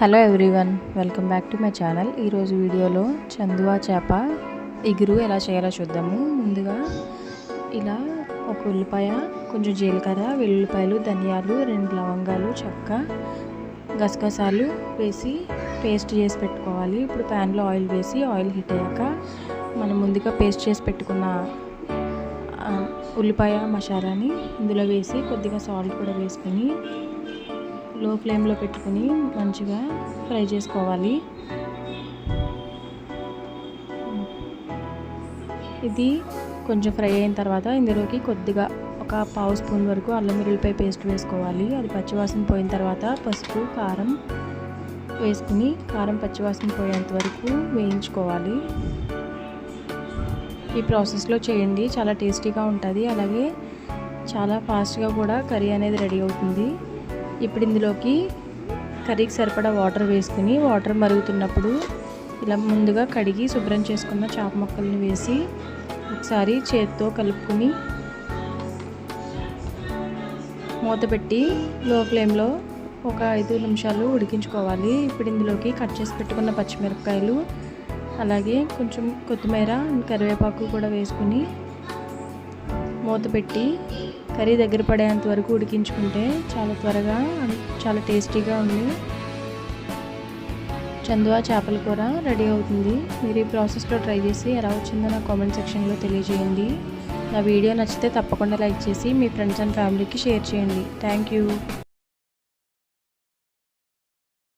Hello everyone, welcome back to my channel. ఈరోజు వీడియోలో చందువా చేప ఇగురు ఎలా చేయాలో చూద్దాము. ముందుగా ఇలా ఒక ఉల్లిపాయ, కొంచెం జీలకర్ర, వెల్లుల్లిపాయలు, ధనియాలు, 2 లవంగాలు, చెక్క, గసగసాలు వేసి పేస్ట్ చేసి పెట్టుకోవాలి. ఇప్పుడు ప్యాన్లో ఆయిల్ వేసి ఆయిల్ హీట్ అయ్యాక మనం ముందుగా పేస్ట్ చేసి పెట్టుకున్న ఉల్లిపాయ మసాలాని ఇందులో వేసి కొద్దిగా సాల్ట్ కూడా వేసుకొని లో ఫ్లేమ్లో పెట్టుకుని మంచిగా ఫ్రై చేసుకోవాలి. ఇది కొంచెం ఫ్రై అయిన తర్వాత ఇందులోకి కొద్దిగా ఒక పావు స్పూన్ వరకు అల్లం వెల్లుల్లిపాయ పేస్ట్ వేసుకోవాలి. అది పచ్చివాసన పోయిన తర్వాత పసుపు, కారం వేసుకుని కారం పచ్చివాసన పోయేంత వరకు వేయించుకోవాలి. ఈ ప్రాసెస్లో చేయండి, చాలా టేస్టీగా ఉంటుంది. అలాగే చాలా ఫాస్ట్గా కూడా కర్రీ అనేది రెడీ అవుతుంది. ఇప్పుడు ఇందులోకి కర్రీకి సరిపడా వాటర్ వేసుకుని వాటర్ మరుగుతున్నప్పుడు ఇలా ముందుగా కడిగి శుభ్రం చేసుకున్న చేప ముక్కల్ని వేసి ఒకసారి చేతితో కలుపుకొని మూత పెట్టి లో ఫ్లేమ్లో ఒక 5 నిమిషాలు ఉడికించుకోవాలి. ఇప్పుడు ఇందులోకి కట్ చేసి పెట్టుకున్న పచ్చిమిరపకాయలు, అలాగే కొంచెం కొత్తిమీర, కరివేపాకు కూడా వేసుకుని మూత పెట్టి కర్రీ దగ్గర పడేంత వరకు ఉడికించుకుంటే చాలా త్వరగా చాలా టేస్టీగా ఉంది చందువా చేపల కూర రెడీ అవుతుంది. మీరు ఈ ప్రాసెస్లో ట్రై చేసి ఎలా వచ్చిందో నా కామెంట్ సెక్షన్లో తెలియజేయండి. నా వీడియో నచ్చితే తప్పకుండా లైక్ చేసి మీ ఫ్రెండ్స్ అండ్ ఫ్యామిలీకి షేర్ చేయండి. Thank you.